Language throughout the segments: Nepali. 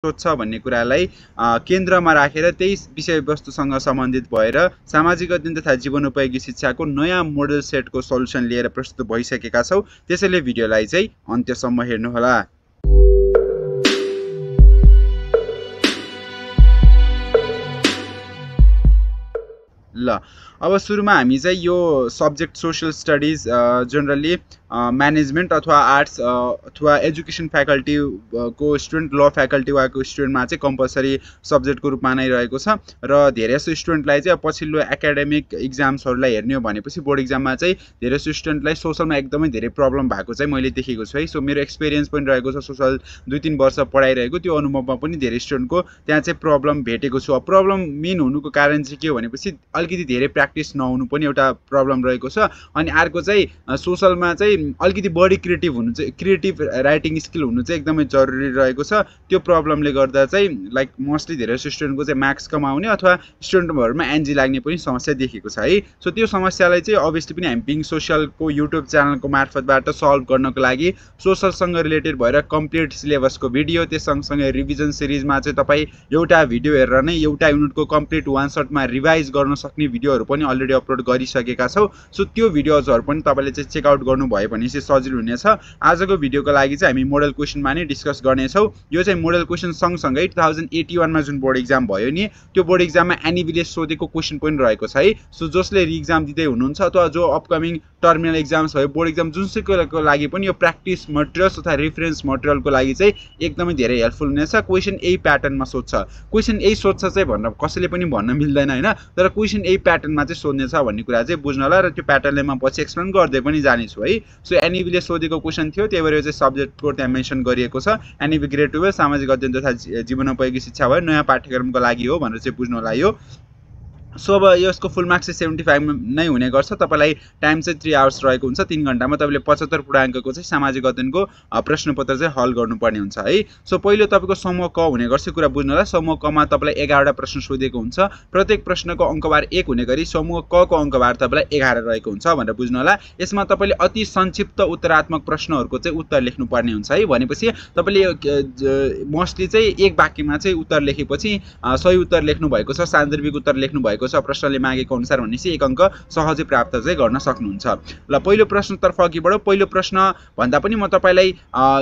सोध्छ भन्ने कुरालाई केन्द्रमा राखेर त्यही विषयवस्तुसँग सम्बन्धित भएर सामाजिक अध्ययन तथा जीवनोपयोगी शिक्षाको नयाँ मोडल सेटको सल्युसन लिएर प्रस्तुत भइसकेका छौँ। त्यसैले भिडियोलाई चाहिँ अन्त्यसम्म हेर्नुहोला। ल अब सुरुमा हामी चाहिँ यो subject social studies generally management अथवा आर्ट्स अथवा एजुकेसन फ्याकल्टी को स्टुडेन्ट ल फ्याकल्टी वाको स्टुडेन्टमा चाहिँ कम्पलसरी सब्जेक्टको रूपमा नै रहेको छ र धेरै जसो स्टुडेन्टलाई चाहिँ पछिल्लो एकाडेमिक इक्जाम्सहरूलाई हेर्ने हो भनेपछि बोर्ड इक्जाममा चाहिँ धेरै जसो स्टुडेन्टलाई सोशलमा एकदमै धेरै प्रब्लम भएको चाहिँ मैले देखेको छु है। सो मेरो एक्सपिरियन्स पनि रहेको छ, सोशल 2-3 वर्ष पढाइरहेको, त्यो अनुभवमा पनि धेरै स्टुडेन्टको त्यहाँ चाहिँ प्रब्लम भेटेको छु। अब प्रब्लम मेन हुनुको कारण चाहिँ के हो भनेपछि अलिकति धेरै प्र्याक्टिस नहुनु पनि एउटा प्रब्लम रहेको छ। अनि अर्को चाहिँ सोशलमा चाहिँ अलिकति बढी क्रिएटिभ हुनु चाहिँ, क्रिएटिभ राइटिङ स्किल हुनु चाहिँ एकदमै जरुरी रहेको छ। त्यो प्रब्लमले गर्दा चाहिँ लाइक मोस्टली धेरै स्टुडेन्टको चाहिँ मार्क्स कमाउने अथवा स्टुडेन्टहरूमा एनजी लाग्ने पनि समस्या देखेको छ है। सो त्यो समस्यालाई चाहिँ अभियसली पनि हामी बिङ सोशलको युट्युब च्यानलको मार्फतबाट सल्भ गर्नको लागि सोशलसँग रिलेटेड भएर कम्प्लिट सिलेबसको भिडियो, त्यस सँगसँगै रिभिजन सिरिजमा चाहिँ तपाईँ एउटा भिडियो हेरेर नै एउटा युनिटको कम्प्लिट वान शटमा रिभाइज गर्न सक्ने भिडियोहरू पनि अलरेडी अपलोड गरिसकेका छौँ। सो त्यो भिडियोजहरू पनि तपाईँले चाहिँ चेकआउट गर्नुभयो भने चाहिँ सजिलो हुनेछ। आजको भिडियोको लागि चाहिँ हामी मोडल क्वेसनमा नै डिस्कस गर्नेछौँ। यो चाहिँ मोडल क्वेसन सँगसँगै 2081 मा जुन बोर्ड इक्जाम भयो नि, त्यो बोर्ड इक्जाममा एनईबीले सोधेको क्वेसन पनि रहेको छ है। सो जसले इक्जाम दिँदै हुनुहुन्छ अथवा जो अपकमिङ टर्मिनल इक्जाम्स भयो, बोर्ड इक्जाम जुनसुकैको लागि पनि यो प्र्याक्टिस मटेरियल्स तथा रेफरेन्स मटेरियलको लागि चाहिँ एकदमै धेरै हेल्पफुल हुनेछ। क्वेसन यही प्याटर्नमा सोध्छ, क्वेसन यही सोध्छ चाहिँ भन्न कसैले पनि भन्न मिल्दैन होइन, तर क्वेसन यही प्याटर्नमा चाहिँ सोध्नेछ भन्ने कुरा चाहिँ बुझ्नु होला र त्यो प्याटर्नले म पछि एक्सप्लेन गर्दै पनि जानेछु है। सो एनईबीले सोधेको क्वेसन थियो, त्यही भएर चाहिँ सब्जेक्टको त्यहाँ मेन्सन गरिएको छ। एनईबी ग्रेड 12 सामाजिक अध्ययन तथा जीवनोपयोगी शिक्षा भयो, नयाँ पाठ्यक्रमको लागि हो भनेर चाहिँ बुझ्नु होला यो। सो अब यसको फुल मार्क्स चाहिँ 75 नै हुने गर्छ। तपाईँलाई टाइम चाहिँ 3 आवर्स रहेको हुन्छ। 3 घन्टामा तपाईँले 75 पूर्णाङ्कको चाहिँ सामाजिक अध्ययनको प्रश्नपत्र चाहिँ हल गर्नुपर्ने हुन्छ है। सो पहिलो तपाईँको समूह क हुने गर्छ, कुरा बुझ्नु होला। समूह कमा तपाईँलाई 11वटा प्रश्न सोधेको हुन्छ। प्रत्येक प्रश्नको अङ्कबार 1 हुने गरी समूह क को अङ्कबार तपाईँलाई 11 रहेको हुन्छ भनेर बुझ्नु होला। यसमा तपाईँले अति संक्षिप्त उत्तरात्मक प्रश्नहरूको चाहिँ उत्तर लेख्नुपर्ने हुन्छ है। भनेपछि तपाईँले मोस्टली चाहिँ एक वाक्यमा चाहिँ उत्तर लेखेपछि सही उत्तर लेख्नु भएको छ, सान्दर्भिक उत्तर लेख्नु भएको छ प्रश्नले मागेको अनुसार भनेपछि 1 अङ्क सहजै प्राप्त चाहिँ गर्न सक्नुहुन्छ। ल पहिलो प्रश्नतर्फ अघि बढौँ। पहिलो प्रश्न भन्दा पनि म तपाईँलाई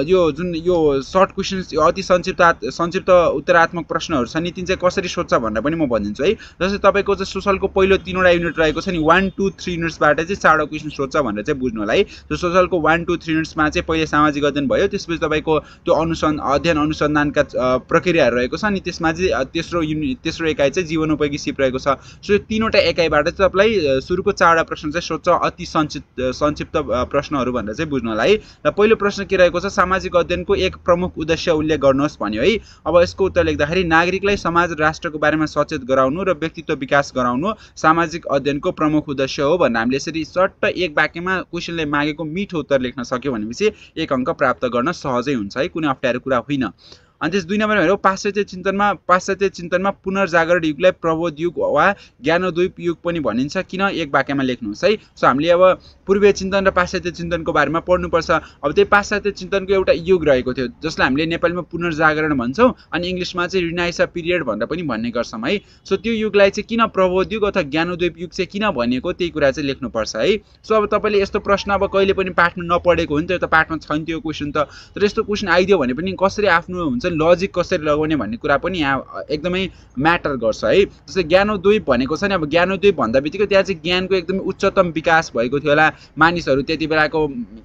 यो जुन यो सर्ट क्वेसन्स, यो अति संक्षिप्त उत्तरात्मक प्रश्नहरू छ नि, तिन चाहिँ कसरी सोध्छ भनेर पनि म भनिदिन्छु है। जस्तै तपाईँको चाहिँ सोशलको पहिलो 3वटा युनिट रहेको छ नि, 1, 2, 3 युनिट्सबाट चाहिँ 4वटा क्वेसन सोध्छ भनेर चाहिँ बुझ्नु होला है। त्यो सोशलको 1, 2, 3 युनिट्समा चाहिँ पहिले सामाजिक अध्ययन भयो, त्यसपछि तपाईँको त्यो अध्ययन अनुसन्धानका प्रक्रियाहरू रहेको छ अनि त्यसमा चाहिँ तेस्रो एकाइ चाहिँ जीवनोपयोगी सिप रहेको छ। सो यो 3वटा एकाइबाट चाहिँ तपाईँलाई सुरुको 4वटा प्रश्न चाहिँ सोध्छ अति संक्षिप्त प्रश्नहरू भनेर चाहिँ बुझ्नु होला है। र पहिलो प्रश्न के रहेको छ, सामाजिक अध्ययनको एक प्रमुख उद्देश्य उल्लेख गर्नुहोस् भन्यो है। अब यसको उत्तर लेख्दाखेरि नागरिकलाई समाज र राष्ट्रको बारेमा सचेत गराउनु र व्यक्तित्व विकास गराउनु सामाजिक अध्ययनको प्रमुख उद्देश्य हो भनेर हामीले यसरी सट्ट एक वाक्यमा क्वेसनले मागेको मिठो उत्तर लेख्न सक्यो भनेपछि 1 अङ्क प्राप्त गर्न सहजै हुन्छ है, कुनै अप्ठ्यारो कुरा होइन। अनि त्यस 2 नम्बरमा हेरौँ। पाश्चात्य चिन्तनमा पुनर्जागरण युगलाई प्रबोध युग वा ज्ञानोद्दीप युग पनि भनिन्छ, किन? एक वाक्यमा लेख्नुहोस् है। सो हामीले अब पूर्वीय चिन्तन र पाश्चात्य चिन्तनको बारेमा पढ्नुपर्छ। अब त्यही पाश्चात्य चिन्तनको एउटा युग रहेको थियो जसलाई हामीले नेपालीमा पुनर्जागरण भन्छौँ अनि इङ्ग्लिसमा चाहिँ रिनाइसा पिरियड भनेर पनि भन्ने गर्छौँ है। सो त्यो युगलाई चाहिँ किन प्रबोध युग अथवा ज्ञानोद्दीप युग चाहिँ किन भनिएको, त्यही कुरा चाहिँ लेख्नुपर्छ है। सो अब तपाईँले यस्तो प्रश्न अब कहिले पनि पाठमा नपढेको हो नि त, पाठमा छैन त्यो क्वेसन त, तर यस्तो क्वेसन आइदियो भने पनि कसरी आफ्नो हुन्छ लजिक कसरी लगाउने भन्ने कुरा पनि यहाँ एकदमै म्याटर गर्छ है। जस्तै ज्ञानोद्दीप भनेको छ नि, अब ज्ञानोद्दीप भन्दा बित्तिकै त्यहाँ चाहिँ ज्ञानको एकदमै उच्चतम विकास भएको थियो होला, मानिसहरू त्यति बेलाको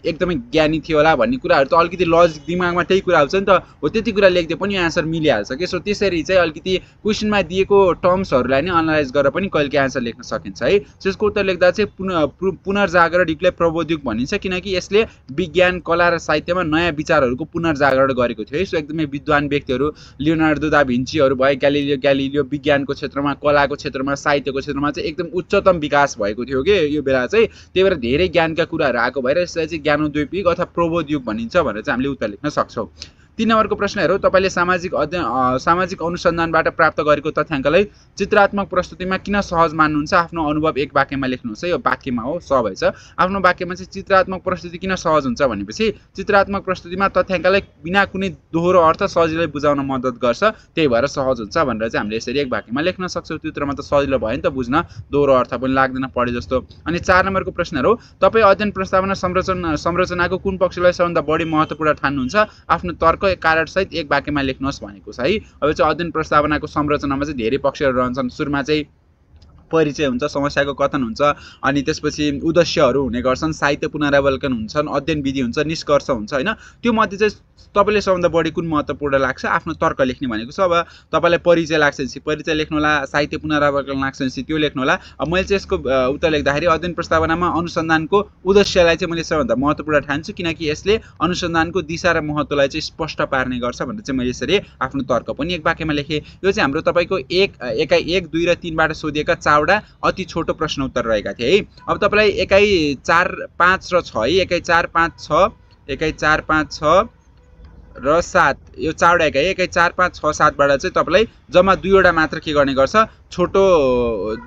एकदमै ज्ञानी थियो होला भन्ने कुराहरू त अलिकति लजिक दिमागमा त्यही कुरा आउँछ नि त, हो त्यति कुरा लेख्दै पनि आन्सर मिलिहाल्छ कि। सो त्यसरी चाहिँ अलिकति क्वेसनमा दिएको टर्म्सहरूलाई नै एनालाइज गरेर पनि कहिलेकाहीँ आन्सर लेख्न सकिन्छ है। सो यसको उत्तर लेख्दा चाहिँ पुनर्जागरण युगलाई प्रबोध युग भनिन्छ किनकि यसले विज्ञान, कला र साहित्यमा नयाँ विचारहरूको पुनर्जागरण गरेको थियो है। सो एकदमै विद्वान व्यक्तिहरू लियोनार्दो दा भिन्चीहरू भयो, ग्यालिलियो विज्ञानको क्षेत्रमा, कलाको क्षेत्रमा, साहित्यको क्षेत्रमा चाहिँ एकदम उच्चतम विकास भएको थियो कि यो बेला चाहिँ, त्यही भएर धेरै ज्ञानका कुराहरू आएको भएर यसलाई चाहिँ ज्ञानोद्दीप युग अथवा प्रबोध युग भनिन्छ भनेर चाहिँ हामीले उत्तर लेख्न सक्छौँ। 3 नम्बरको प्रश्न हेरौँ। तपाईले सामाजिक अनुसन्धानबाट प्राप्त गरेको तथ्याङ्कलाई चित्रात्मक प्रस्तुतिमा किन सहज मान्नुहुन्छ? आफ्नो अनुभव एक वाक्यमा लेख्नुहोस् है। यो वाक्यमा हो, स भएछ। आफ्नो वाक्यमा चाहिँ चित्रात्मक प्रस्तुति किन सहज हुन्छ भनेपछि चित्रात्मक प्रस्तुतिमा तथ्याङ्कलाई बिना कुनै दोहोरो अर्थ सजिलै बुझाउन मद्दत गर्छ, त्यही भएर सहज हुन्छ भनेर चाहिँ हामीले यसरी एक वाक्यमा लेख्न सक्छौँ। त्योत्रमा त सजिलो भयो नि त बुझ्न, दोहोरो अर्थ पनि लाग्दैन पढे जस्तो। अनि 4 नम्बरको प्रश्न हेरौँ। तपाईँ अध्ययन प्रस्तावना संरचनाको कुन पक्षलाई सबभन्दा बढी महत्त्वपूर्ण ठान्नुहुन्छ? आफ्नो तर्क कार्यसहित एक वाक्यमा लेख्नुहोस् भनेको छ है। अब चाहिँ अध्ययन प्रस्तावनाको संरचनामा चाहिँ धेरै पक्षहरू रहन्छन्। सुरुमा चाहिँ परिचय हुन्छ, समस्याको कथन हुन्छ, अनि त्यसपछि उद्देश्यहरू हुने गर्छन्, साहित्य पुनरावलोकन हुन्छन्, अध्ययन विधि हुन्छ, निष्कर्ष हुन्छ हैन। त्यो मध्ये चाहिँ तपाईले सबभन्दा बढी कुन महत्त्वपूर्ण लाग्छ? आफ्नो तर्क लेख्ने भनेको छ। अब तपाईलाई परिचय लाग्छ भने परिचय लेख्नु होला, साहित्य पुनरावलोकन लाग्छ भने त्यो लेख्नु होला। अब मैले चाहिँ यसको उत्तर लेख्दाखेरि अध्ययन प्रस्तावनामा अनुसन्धानको उद्देश्यलाई चाहिँ मैले सबभन्दा महत्त्वपूर्ण ठान्छु, किनकि यसले अनुसन्धानको दिशा र महत्त्वलाई चाहिँ स्पष्ट पार्ने गर्छ भनेर चाहिँ मैले यसरी आफ्नो तर्क पनि एक वाक्यमा लेखेँ। यो चाहिँ हाम्रो तपाईको एकाइ 1, 2 र 3 बाट सोधिएका 4वटा अति छोटो प्रश्न उत्तर रहेका थिए है। अब तपाईलाई एकाइ 4, 5 र 6 है। एकाइ 4, 5, 6, एकाइ 4, 5, 6 र 7, यो 4वटा एकाइ 4, 5, 6, 7 बाट चाहिँ तपाईलाई जम्मा 2वटा मात्र के गर्ने गर्छ? छोटो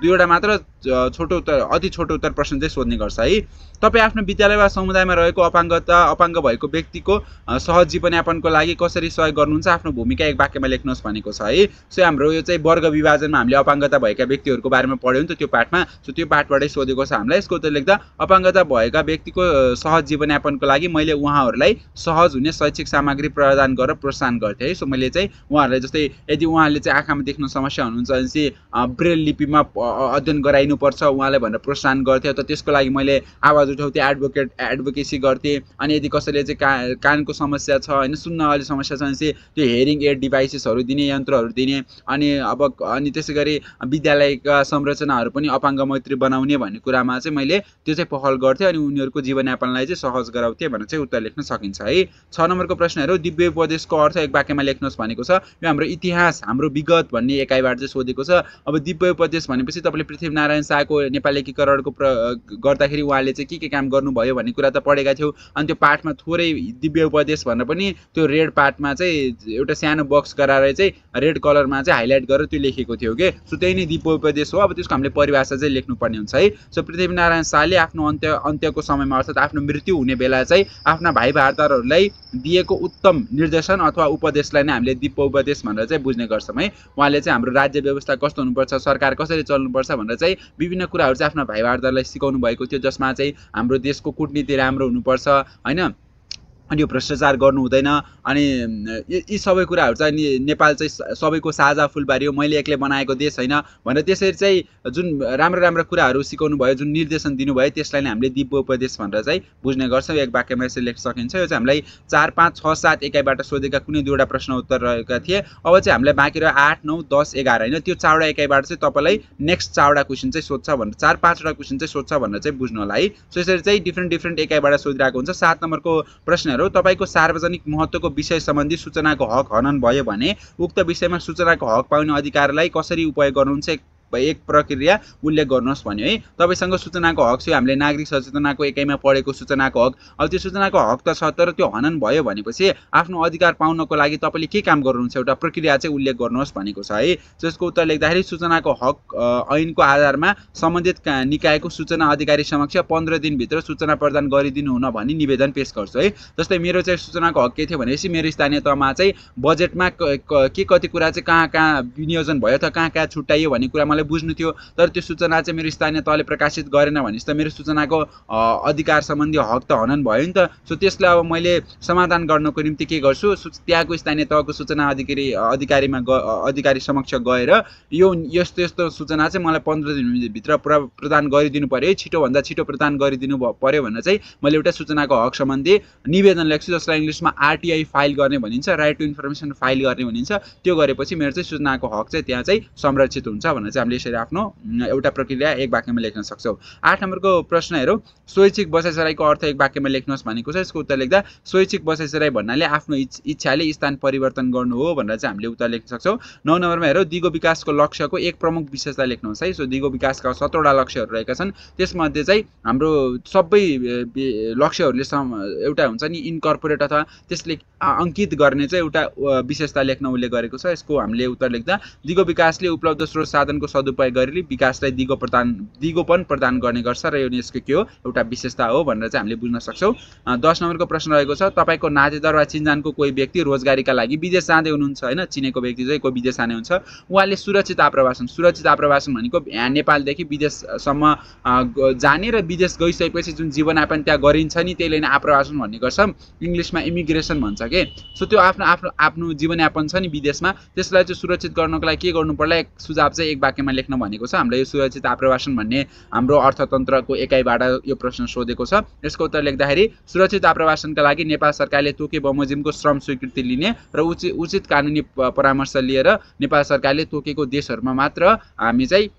2वटा मात्र छोटो उत्तर, अति छोटो उत्तर प्रश्न चाहिँ सोध्ने गर्छ है। तपाईँ आफ्नो विद्यालय वा समुदायमा रहेको अपाङ्ग भएको व्यक्तिको सहज जीवनयापनको लागि कसरी सहयोग गर्नुहुन्छ? आफ्नो भूमिका एक वाक्यमा लेख्नुहोस् भनेको छ है। सो हाम्रो यो चाहिँ वर्ग विभाजनमा हामीले अपाङ्गता भएका व्यक्तिहरूको बारेमा पढ्यौँ नि त त्यो पाठमा। सो त्यो पाठबाटै सोधेको छ हामीलाई। यसको उत्तर लेख्दा अपाङ्गता भएका व्यक्तिको सहज जीवनयापनको लागि मैले उहाँहरूलाई सहज हुने शैक्षिक सामग्री प्रदान गरेर प्रोत्साहन गर्थेँ है। सो मैले चाहिँ उहाँहरूलाई जस्तै यदि उहाँहरूले चाहिँ आँखामा देख्न समस्या हुनुहुन्छ भने ब्रेल लिपिमा अध्ययन गराइनुपर्छ उहाँलाई भनेर प्रोत्साहन गर्थेँ। त त्यसको लागि मैले आवाज उठाउँथेँ, एडभोकेसी गर्थेँ। अनि यदि कसैले चाहिँ कानको समस्या छ होइन, सुन्न अलि समस्या छ भने चाहिँ त्यो हेरिङ एड डिभाइसेसहरू दिने, यन्त्रहरू दिने। अनि त्यसै गरी विद्यालयका संरचनाहरू पनि अपाङ्ग मैत्री बनाउने भन्ने कुरामा चाहिँ मैले त्यो चाहिँ पहल गर्थेँ अनि उनीहरूको जीवनयापनलाई चाहिँ सहज गराउँथेँ भनेर चाहिँ उत्तर लेख्न सकिन्छ है। 6 नम्बरको प्रश्नहरू। दिव्य उपदेशको अर्थ एक वाक्यमा लेख्नुहोस् भनेको छ। यो हाम्रो इतिहास, हाम्रो विगत भन्ने एकाइबाट चाहिँ सोधेको छ। अब दिव्य उपदेश भनेपछि तपाईँले पृथ्वीनारायण शाहको नेपाली एकीकरणको गर्दाखेरि उहाँले चाहिँ के काम गर्नुभयो भन्ने कुरा त पढेका थियौ। अनि त्यो पाठमा थोरै दिव्य उपदेश भनेर पनि त्यो रेड पार्टमा चाहिँ एउटा सानो बक्स गराएर चाहिँ रेड कलरमा चाहिँ हाइलाइट गरेर त्यो लेखेको थियो के। सो त्यही नै दिव्य उपदेश हो। अब त्यसको हामीले परिभाषा चाहिँ लेख्नुपर्ने हुन्छ है। सो पृथ्वीनारायण शाहले आफ्नो अन्त्यको समयमा अर्थात् आफ्नो मृत्यु हुने बेला चाहिँ आफ्ना भाइ भारदारहरूलाई दिएको उत्तम निर्देशन अथवा उपदेशलाई नै हामीले दिव्य उपदेश भनेर चाहिँ बुझ्ने गर्छौँ है। उहाँले चाहिँ हाम्रो राज्य व्यवस्था कस्तो हुनुपर्छ, सरकार कसरी चल्नुपर्छ भनेर चाहिँ विभिन्न कुराहरू चाहिँ आफ्ना भाइ भारदारलाई सिकाउनु भएको थियो, जसमा चाहिँ हाम्रो देशको कूटनीति राम्रो हुनुपर्छ होइन, अनि यो भ्रष्टाचार गर्नु हुँदैन। अनि यी सबै कुराहरू चाहिँ नेपाल चाहिँ सबैको साझा फुलबारी हो, मैले एक्लै बनाएको देश होइन भनेर त्यसरी चाहिँ जुन राम्रो राम्रो कुराहरू सिकाउनु भयो, जुन निर्देशन दिनुभयो, त्यसलाई नै हामीले दिव्य उपदेश भनेर चाहिँ बुझ्ने गर्छौँ। एक वाक्यमा यसरी लेख्न सकिन्छ। यो चाहिँ हामीलाई 4, 5, 6, 7 एकाइबाट सोधेका कुनै 2वटा प्रश्न उत्तर रहेका थिए। अब चाहिँ हामीलाई बाँकी रह्यो 8, 9, 10, 11 होइन। त्यो 4वटा एकाइबाट चाहिँ तपाईँलाई नेक्स्ट 4वटा क्वेसन चाहिँ सोध्छ भनेर 4, 5वटा क्वेसन चाहिँ सोध्छ भनेर चाहिँ बुझ्नु होला है। सो यसरी चाहिँ डिफ्रेन्ट एकाइबाट सोधिरहेको हुन्छ। 7 नम्बरको प्रश्न तपाईको सार्वजनिक महत्त्वको विषय सम्बन्धी सूचनाको हक हनन भयो भने उक्त विषयमा सूचनाको हक पाउने अधिकारलाई कसरी उपयोग गर्नुहुन्छ? एक प्रक्रिया उल्लेख गर्नुहोस् भन्यो है। तपाईसँग सूचनाको हक छ, हामीले नागरिक सचेतनाको एकाइमा पढेको सूचनाको हक। अब त्यो सूचनाको हक त छ, तर त्यो हनन भयो भनेपछि आफ्नो अधिकार पाउनको लागि तपाईँले के काम गर्नुहुन्छ? एउटा प्रक्रिया चाहिँ उल्लेख गर्नुहोस् भनेको छ है। त्यसको उत्तर लेख्दाखेरि सूचनाको हक ऐनको आधारमा सम्बन्धित निकायको सूचना अधिकारी समक्ष 15 दिनभित्र सूचना प्रदान गरिदिनु हुन भनी निवेदन पेश गर्छु है। जस्तै मेरो चाहिँ सूचनाको हक के थियो भनेपछि मेरो स्थानीय तहमा चाहिँ बजेटमा के कति कुरा चाहिँ कहाँ विनियोजन भयो त कहाँ छुट्याइयो भन्ने कुरा मलाई बुझ्नु थियो, तर त्यो सूचना चाहिँ मेरो स्थानीय तहले प्रकाशित गरेन भनेपछि त मेरो सूचनाको अधिकार सम्बन्धी हक त हनन भयो नि त। सो त्यसलाई अब मैले समाधान गर्नको निम्ति के गर्छु? त्यहाँको स्थानीय तहको सूचना अधिकारी समक्ष गएर यो यस्तो यस्तो सूचना चाहिँ मलाई 15 दिनभित्र प्रदान गरिदिनु पर्यो है, छिटोभन्दा छिटो प्रदान गरिदिनु पर्यो भनेर चाहिँ मैले एउटा सूचनाको हक सम्बन्धी निवेदन लेख्छु, जसलाई इङ्ग्लिसमा RTI फाइल गर्ने भनिन्छ, राइट टु इन्फर्मेसन फाइल गर्ने भनिन्छ। त्यो गरेपछि मेरो चाहिँ सूचनाको हक चाहिँ त्यहाँ चाहिँ संरक्षित हुन्छ भनेर चाहिँ हामीले यसरी आफ्नो एउटा प्रक्रिया एक वाक्यमा लेख्न सक्छौँ। 8 नम्बरको प्रश्न हेरौँ, स्वैच्छिक बसाइसराईको अर्थ एक वाक्यमा लेख्नुहोस् भनेको छ। यसको उत्तर लेख्दा स्वैच्छिक बसाइसराई भन्नाले आफ्नो इच्छाले स्थान परिवर्तन गर्नु हो भनेर चाहिँ हामीले उत्तर लेख्न सक्छौँ। 9 नम्बरमा हेरौँ, दिगो विकासको लक्ष्यको एक प्रमुख विशेषता लेख्नुहोस् है। सो दिगो विकासका 17 वटा लक्ष्यहरू रहेका छन्, त्यसमध्ये चाहिँ हाम्रो सबै लक्ष्यहरूले एउटा हुन्छ नि इन्कर्पोरेट अथवा त्यसले अंकित गर्ने चाहिँ एउटा विशेषता लेख्न उसले गरेको छ। यसको हामीले उत्तर लेख्दा दिगो विकासले उपलब्ध स्रोत साधनको सदुपयोग गरी विकासलाई दिगोपन प्रदान गर्ने गर्छ र यो यसको के हो एउटा विशेषता हो भनेर चाहिँ हामीले बुझ्न सक्छौँ। 10 नम्बरको प्रश्न रहेको छ, तपाईको नातेदार वा चिन्जानको कोही व्यक्ति रोजगारीका लागि विदेश जाँदै हुनुहुन्छ हैन, चिनेको व्यक्ति चाहिँ कोही विदेश जाने हुन्छ, उहाँले सुरक्षित आप्रवासन भनेको यहाँ नेपालदेखि विदेशसम्म जाने र विदेश गइसकेपछि जुन जीवनयापन त्यहाँ गरिन्छ नि त्यसले नै आप्रवासन भन्ने गर्छ, इंग्लिशमा इमिग्रेसन भन्छ के। सो त्यो आफ्नो जीवनयापन छ नि विदेशमा, त्यसलाई चाहिँ सुरक्षित गर्नको लागि के गर्नु पर्ला, एक सुझाव चाहिँ एक वाक्यमा लेख्न भनेको छ। हामीले यो सुरक्षित आप्रवासन भन्ने हाम्रो अर्थतन्त्रको एकाइबाट यो प्रश्न सोधेको छ। यसको उत्तर लेख्दाखेरि सुरक्षित आप्रवासनका लागि नेपाल सरकारले तोके बमोजिमको श्रम स्वीकृति लिने र उचित कानुनी परामर्श लिएर नेपाल सरकारले तोकेको देशहरूमा मात्र हामी चाहिँ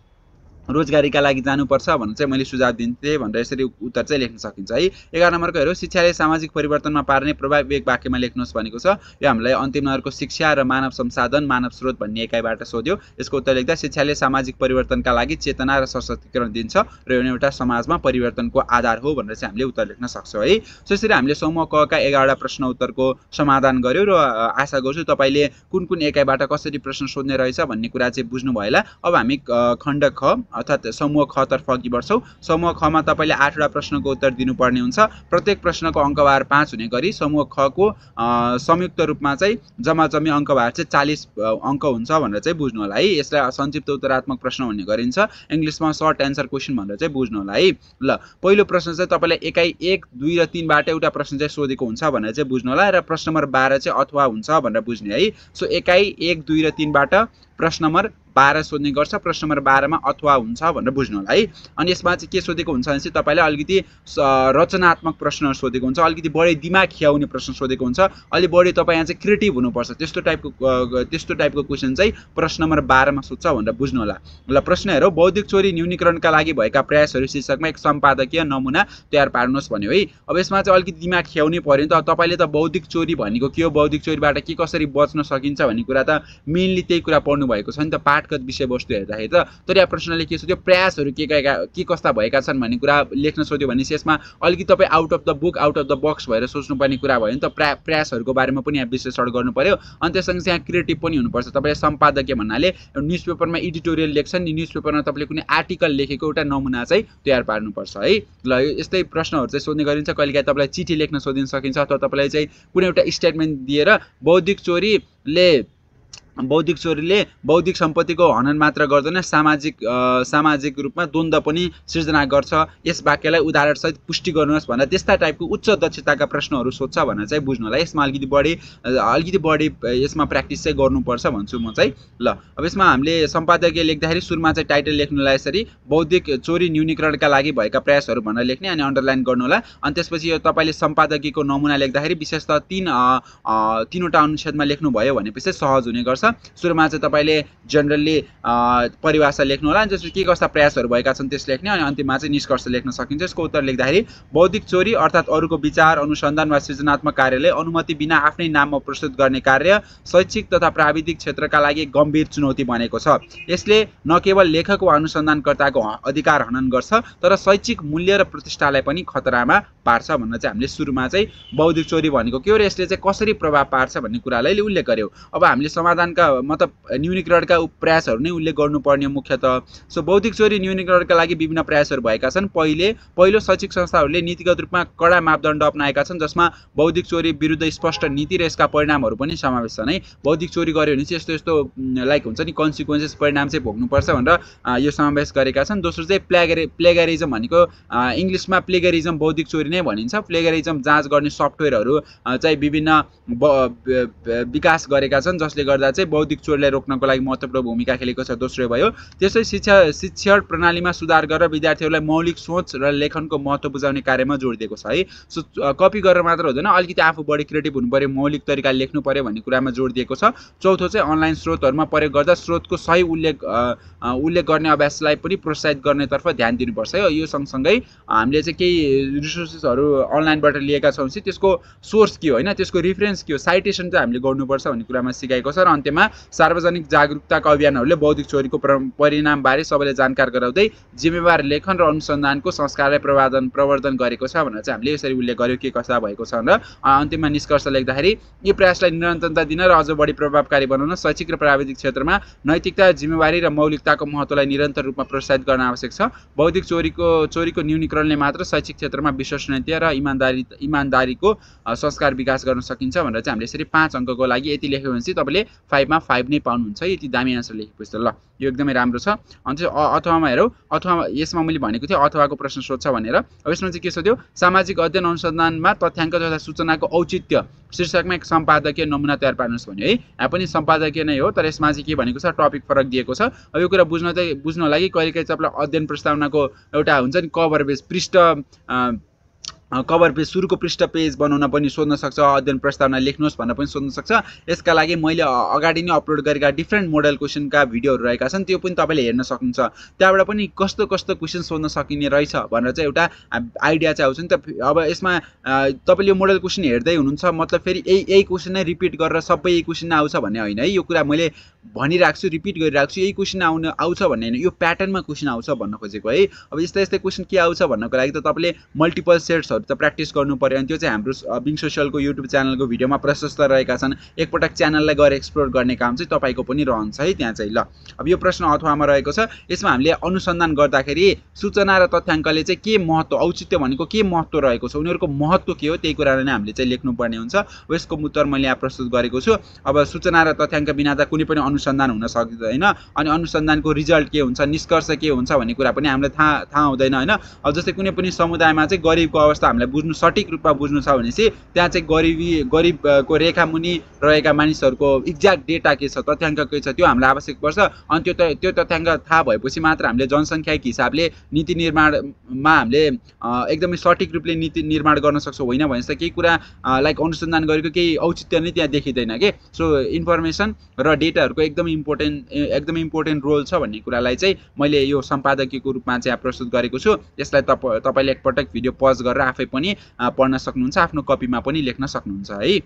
रोजगारीका लागि जानुपर्छ भनेर चाहिँ मैले सुझाव दिन्थे भनेर यसरी उत्तर चाहिँ लेख्न सकिन्छ है। 11 नम्बरको हेरौँ, शिक्षाले सामाजिक परिवर्तनमा पार्ने प्रभाव एक वाक्यमा लेख्नुहोस् भनेको छ। यो हामीलाई अन्तिम नम्बरको शिक्षा र मानव संसाधन मानव स्रोत भन्ने एकाइबाट सोध्यो। यसको उत्तर लेख्दा शिक्षाले सामाजिक परिवर्तनका लागि चेतना र सशक्तिकरण दिन्छ र यो एउटा समाजमा परिवर्तनको आधार हो भनेर चाहिँ हामीले उत्तर लेख्न सक्छौँ है। सो यसरी हामीले समूह क का 11 वटा प्रश्न उत्तरको समाधान गर्यो र आशा गर्छु तपाईले कुन कुन एकाइबाट कसरी प्रश्न सोध्ने रहेछ भन्ने कुरा चाहिँ बुझ्नु भयो होला। अब हामी खण्ड ख अर्थात समूह ख तर्फ अघि बढ्छौँ। समूह ख मा तपाईले 8 वटा प्रश्नको उत्तर दिनुपर्ने हुन्छ। प्रत्येक प्रश्नको अङ्कभार 5 हुने गरी समूह ख को संयुक्त रूपमा चाहिँ जम्माजम्मी अङ्कभार चाहिँ 40 अङ्क हुन्छ भनेर चाहिँ बुझ्नु होला है। यसलाई संक्षिप्त उत्तरात्मक प्रश्न भन्ने गरिन्छ, इंग्लिशमा सर्ट एन्सर क्वेशन भनेर चाहिँ बुझ्नु होला है। ल पहिलो प्रश्न चाहिँ तपाईलाई एकाइ 1, 2 र 3 बाट एउटा प्रश्न चाहिँ सोधेको हुन्छ भनेर चाहिँ बुझ्नु होला र प्रश्न नम्बर 12 चाहिँ अथवा हुन्छ भनेर बुझ्ने है। सो एकाइ 1, 2 र 3 बाट प्रश्न नम्बर 12 सोध्ने गर्छ, प्रश्न नम्बर 12 मा अथवा हुन्छ भनेर बुझ्नु होला है। अनि यसमा चाहिँ के सोधेको हुन्छ भने चाहिँ तपाईलाई अलिकति रचनात्मक प्रश्नहरु सोधेको हुन्छ, अलिकति बढी दिमाग खियाउने प्रश्न सोधेको हुन्छ, अलि बढी तपाई यहाँ चाहिँ क्रिएटिभ हुनुपर्छ, त्यस्तो टाइपको क्वेशन चाहिँ प्रश्न नम्बर 12 मा सोध्छ भनेर बुझ्नु होला। ल प्रश्न हेरौँ, बौद्धिक चोरी न्यूनीकरणका लागि भएका प्रयासहरु शीर्षकमा एक सम्पादकीय नमुना तयार पार्नुहोस् भन्यो है। अब यसमा चाहिँ अलिकति दिमाग खियाउनै पर्यो नि त। तपाईले त बौद्धिक चोरी भनेको के हो, बौद्धिक चोरीबाट के कसरी बच्न सकिन्छ भन्ने कुरा त मेनली त्यही कुरा पढ्नु भएको छ नि त पाठगत विषयवस्तु हेर्दाखेरि त। तर यहाँ प्रश्नले के सोध्यो, प्रयासहरु के कस्ता भएका छन् भन्ने कुरा लेख्न सोध्यो भने यसमा अलिकति तपाई out of the book out of the books भएर सोच्नुपर्ने कुरा भयो नि त। प्रयासहरुको बारेमा पनि यहाँ विश्लेषण गर्नु पर्यो अनि त्यससँग चाहिँ यहाँ क्रिएटिभ पनि हुनुपर्छ। तपाईले सम्पादकीय भन्नाले न्यूजपेपरमा एडिटोरियल लेख्छन् नि, न्यूजपेपरमा तपाईले कुनै आर्टिकल लेखेको एउटा नमुना चाहिँ तयार पार्नुपर्छ है। ल यस्तै प्रश्नहरु चाहिँ सोध्ने गरिन्छ। कहिलेकाहीँ तपाईलाई चिठी लेख्न सोधिन सकिन्छ अथवा तपाईलाई चाहिँ कुनै एउटा स्टेटमेन्ट दिएर बौद्धिक चोरीले बौद्धिक सम्पत्तिको हनन मात्र गर्दैन, सामाजिक रूपमा द्वन्द्व पनि सृजना गर्छ, यस वाक्यलाई उदाहरणसहित पुष्टि गर्नुहोस् भनेर त्यस्ता टाइपको उच्च दक्षताका प्रश्नहरु सोध्छ भनेर चाहिँ बुझ्नु होला। यसमा अलिकति बढी यसमा प्र्याक्टिस चाहिँ गर्नुपर्छ भन्छु म चाहिँ। ल अब यसमा हामीले सम्पादकीय लेख्दाखेरि सुरुमा चाहिँ टाइटल लेख्नुलाई यसरी बौद्धिक चोरी न्यूनीकरणका लागि भएका प्रयासहरु भनेर लेख्ने अनि अन्डरलाइन गर्नु होला। अनि त्यसपछि यो तपाईले सम्पादकीयको नमुना लेख्दाखेरि विशेषतः तीनवटा अनुच्छेदमा लेख्नु भयो भनेपछि सहज हुने गर्छ। सुरुमा चाहिँ तपाईले जनरली परिभाषा लेख्नु होला, अनि त्यसपछि के कस्ता प्रयासहरु भएका छन् त्यस लेख्ने अनि अन्तिममा चाहिँ निष्कर्ष लेख्न सकिन्छ। यसको उत्तर लेख्दाखेरि बौद्धिक चोरी अर्थात अरूको विचार अनुसन्धान वा सृजनात्मक कार्यले अनुमति बिना आफ्नै नाममा प्रस्तुत गर्ने कार्य शैक्षिक तथा प्राविधिक क्षेत्रका लागि गम्भीर चुनौती बनेको छ। यसले न केवल लेखक वा अनुसन्धानकर्ताको अधिकार हनन गर्छ तर शैक्षिक मूल्य र प्रतिष्ठालाई पनि खतरामा पार्छ भनेर चाहिँ हामीले सुरुमा चाहिँ बौद्धिक चोरी भनेको के हो र यसले चाहिँ कसरी प्रभाव पार्छ भन्ने कुरालाई उल्लेख गर्यो। अब हामीले समाधानका मतलब न्यूनीकरणका प्रयासहरु नै उल्लेख गर्नुपर्ने मुख्यतः। सो बौद्धिक चोरी न्यूनीकरणका लागि विभिन्न प्रयासहरु भएका छन्। पहिलो शैक्षिक संस्थाहरूले नीतिगत रूपमा कडा मापदण्ड अपनाएका छन् जसमा बौद्धिक चोरी विरुद्ध स्पष्ट नीति र यसका परिणामहरु पनि समावेश छन् है। बौद्धिक चोरी गर्यो भने चाहिँ यस्तो लाइक हुन्छ नि कन्सिक्वेन्सेस परिणाम चाहिँ भोग्नुपर्छ भनेर यो समावेश गरेका छन्। दोस्रो चाहिँ प्लेगरिजम भनेको इंग्लिशमा प्लेगरिजम बौद्धिक चोरी नै भनिन्छ। प्लेगरिजम जाँच गर्ने सफ्टवेयरहरु चाहिँ विभिन्न विकास गरेका छन् जसले गर्दा चाहिँ चाहिँ बौद्धिक चोरीलाई रोक्नको लागि महत्त्वपूर्ण भूमिका खेलेको छ। दोस्रो भयो त्यसै शिक्षण प्रणालीमा सुधार गरेर विद्यार्थीहरूलाई मौलिक सोच र लेखनको महत्त्व बुझाउने कार्यमा जोड दिएको छ है। सो कपी गरेर मात्र हुँदैन, अलिकति आफू बढी क्रिएटिभ हुनु पर्यो, मौलिक तरिकाले लेख्नु पर्यो भन्ने कुरामा जोड दिएको छ। चौथो चाहिँ अनलाइन स्रोतहरूमा प्रयोग गर्दा स्रोतको सही उल्लेख गर्ने अभ्यासलाई पनि प्रोत्साहित गर्नेतर्फ ध्यान दिनुपर्छ है। यो सँगसँगै हामीले चाहिँ केही रिसोर्सेसहरू अनलाइनबाट लिएका छौँ भने त्यसको सोर्स के हो होइन, त्यसको रिफरेन्स के हो, साइटेसन चाहिँ हामीले गर्नुपर्छ भन्ने कुरामा सिकाएको छ। र अन्त्यमा सार्वजनिक जागरुकताका अभियानहरूले बौद्धिक चोरीको परिणामबारे सबैलाई जानकार गराउँदै जिम्मेवार लेखन र अनुसन्धानको संस्कारलाई प्रवर्धन गरेको छ भनेर चाहिँ हामीले यसरी उल्लेख गर्यो के कस्ता भएको छ र अन्तिममा निष्कर्ष लेख्दाखेरि यो प्रयासलाई निरन्तरता दिन र अझ बढी प्रभावकारी बनाउन शैक्षिक र प्राविधिक क्षेत्रमा नैतिकता, जिम्मेवारी र मौलिकताको महत्त्वलाई निरन्तर रूपमा प्रोत्साहित गर्न आवश्यक छ। बौद्धिक चोरीको न्यूनीकरणले मात्र शैक्षिक क्षेत्रमा विश्वसनीयता र इमानदारीको संस्कार विकास गर्न सकिन्छ भनेर चाहिँ हामीले यसरी 5 अङ्कको लागि यति लेख्यो भने चाहिँ तपाईँले 5 मा 5 नै पाउनुहुन्छ। यति दामी आन्सर लेखेपछि ल यो एकदमै राम्रो छ। अनि अथवामा हेरौँ, अथवा यसमा मैले भनेको थिएँ अथवाको प्रश्न सोध्छ भनेर। अब यसमा चाहिँ के सोध्यो, सामाजिक अध्ययन अनुसन्धानमा तथ्याङ्क तथा सूचनाको औचित्य शीर्षकमा एक सम्पादकीय नमुना तयार पार्नुहोस् भन्यो है। यहाँ पनि सम्पादकीय नै हो, तर यसमा चाहिँ के भनेको छ, टपिक फरक दिएको छ। अब यो कुरा बुझ्न लागि कहिलेकाहीँ तपाईँलाई अध्ययन प्रस्तावनाको एउटा हुन्छ नि कभर पेज सुरुको पृष्ठ पेज बनाउन पनि सोध्न सक्छ, अध्ययन प्रस्तावना लेख्नुहोस् भनेर पनि सोध्न सक्छ। यसका लागि मैले अगाडि नै अपलोड गरेका डिफ्रेन्ट मोडल क्वेसनका भिडियोहरू रहेका छन्, त्यो पनि तपाईँले हेर्न सक्नुहुन्छ। त्यहाँबाट पनि कस्तो कस्तो क्वेसन सोध्न सकिने रहेछ भनेर चाहिँ एउटा आइडिया चाहिँ आउँछ नि त। अब यसमा तपाईँले यो मोडल क्वेसन हेर्दै हुनुहुन्छ मतलब फेरि यही क्वेसन नै रिपिट गरेर सबै यही क्वेसन आउँछ भन्ने होइन है। यो कुरा मैले भनिरहेको छु, रिपिट गरिरहेको छु, यही क्वेसन आउँछ भन्ने होइन, यो प्याटर्नमा क्वेसन आउँछ भन्न खोजेको है। अब यस्तै क्वेसन के आउँछ भन्नको लागि त तपाईँले मल्टिपल सेट्सहरू त प्र्याक्टिस गर्नु पर्यो। अनि त्यो चाहिँ हाम्रो बिङ सोसियलको युट्युब च्यानलको भिडियोमा प्रशस्त रहेका छन्। एकपटक च्यानललाई गएर एक्सप्लोर गर्ने काम चाहिँ तपाईँको पनि रहन्छ है त्यहाँ चाहिँ। ल अब यो प्रश्न अथवामा रहेको छ, यसमा हामीले अनुसन्धान गर्दाखेरि सूचना र तथ्याङ्कले चाहिँ के महत्त्व, औचित्य भनेको के महत्त्व रहेको छ, उनीहरूको महत्त्व के हो, त्यही कुरालाई नै हामीले चाहिँ लेख्नुपर्ने हुन्छ। यसको उत्तर मैले यहाँ प्रस्तुत गरेको छु। अब सूचना र तथ्याङ्क बिना त कुनै पनि अनुसन्धान हुन सक्दैन। अनि अनुसन्धानको रिजल्ट के हुन्छ, निष्कर्ष के हुन्छ भन्ने कुरा पनि हामीलाई थाहा हुँदैन होइन। अब जस्तै कुनै पनि समुदायमा चाहिँ गरिबको अवस्था हामीलाई बुझ्नु, सठिक रूपमा बुझ्नु छ भने चाहिँ त्यहाँ चाहिँ गरिबको रेखा मुनि रहेका मानिसहरूको एक्ज्याक्ट डेटा के छ, तथ्याङ्क के छ, त्यो हामीलाई आवश्यक पर्छ। अनि त्यो तथ्याङ्क थाहा भएपछि मात्र हामीले जनसङ्ख्याको हिसाबले नीति निर्माणमा हामीले एकदमै सठिक रूपले नीति निर्माण गर्न सक्छौँ। होइन भने चाहिँ केही कुरा लाइक अनुसन्धान गरेको केही औचित्य नै त्यहाँ देखिँदैन के। सो इन्फर्मेसन र डेटाहरूको एकदमै इम्पोर्टेन्ट रोल छ भन्ने कुरालाई चाहिँ मैले यो सम्पादकीयको रूपमा चाहिँ प्रस्तुत गरेको छु। यसलाई तपाईँले एकपटक भिडियो पज गरेर आफै पनि पढ्न सक्नुहुन्छ, आफ्नो कपीमा पनि लेख्न सक्नुहुन्छ है।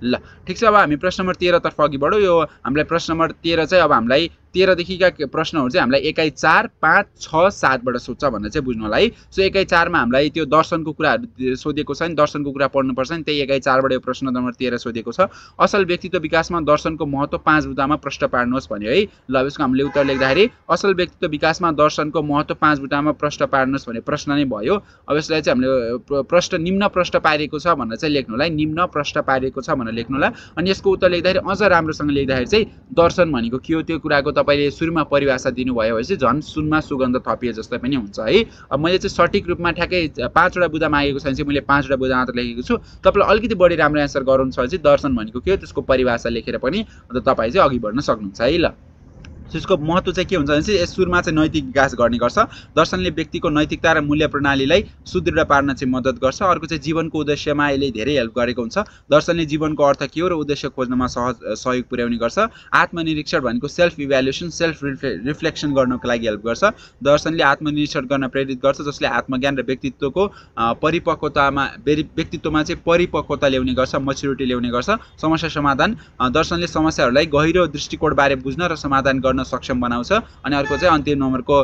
ल ठिक छ, अब हामी प्रश्न नम्बर 13 तर्फ अघि बढौँ। यो हामीलाई प्रश्न नम्बर 13 चाहिँ अब हामीलाई 13 देखिका प्रश्नहरू चाहिँ हामीलाई एकाइ 4, 5, 6, 7 बाट सोध्छ भनेर चाहिँ बुझ्नु होला है। सो एकाइ 4 मा हामीलाई त्यो दर्शनको कुराहरू सोधेको छ नि, दर्शनको कुरा पढ्नुपर्छ नि, त्यही एकाइ 4 बाट यो प्रश्न नम्बर 13 सोधेको छ। असल व्यक्तित्व विकासमा दर्शनको महत्त्व 5 बुँदामा प्रश्न पार्नुहोस् भन्यो है। ल यसको हामीले उत्तर लेख्दाखेरि असल व्यक्तित्व विकासमा दर्शनको महत्त्व 5 बुँदामा प्रश्न पार्नुहोस् भन्ने प्रश्न नै भयो। अब यसलाई चाहिँ हामीले निम्न प्रश्न पारेको छ भनेर चाहिँ लेख्नु होला है, निम्न प्रश्न पारेको छ भनेर लेख्नु होला। अनि यसको उत्तर लेख्दाखेरि अझ राम्रोसँग लेख्दाखेरि चाहिँ दर्शन भनेको के हो त्यो कुराको तपाईँले सुरुमा परिभाषा दिनुभयो भने चाहिँ झन् सुनमा सुगन्ध थपिए जस्तै पनि हुन्छ है। अब मैले चाहिँ सठिक रूपमा ठ्याक्कै 5 वटा बुँदा मागेको छ भने चाहिँ मैले 5 वटा बुँदा मात्र लेखेको छु। तपाईँलाई अलिकति बढी राम्रो एन्सर गराउनु छ भने चाहिँ दर्शन भनेको के हो त्यसको परिभाषा लेखेर पनि तपाईँ चाहिँ अघि बढ्न सक्नुहुन्छ है। ल त्यसको महत्त्व चाहिँ के हुन्छ भने चाहिँ यस सुरुमा चाहिँ नैतिक विकास गर्ने गर्छ। दर्शनले व्यक्तिको नैतिकता र मूल्य प्रणालीलाई सुदृढ पार्न चाहिँ मद्दत गर्छ। अर्को चाहिँ जीवनको उद्देश्यमा यसले धेरै हेल्प गरेको हुन्छ। दर्शनले जीवनको अर्थ के हो र उद्देश्य खोज्नमा सहयोग पुर्याउने गर्छ। आत्मनिरीक्षण भनेको सेल्फ इभ्यालुएसन, सेल्फ रिफ्लेक्सन गर्नको लागि हेल्प गर्छ। दर्शनले आत्मनिरीक्षण गर्न प्रेरित गर्छ जसले आत्मज्ञान र व्यक्तित्वको व्यक्तित्वमा चाहिँ परिपक्वता ल्याउने गर्छ, मच्युरिटी ल्याउने गर्छ। समस्या समाधान, दर्शनले समस्याहरूलाई गहिरो दृष्टिकोणबारे बुझ्न र समाधान गर्न सक्षम बनाउँछ। अनि अर्को चाहिँ अन्तिम नम्बरको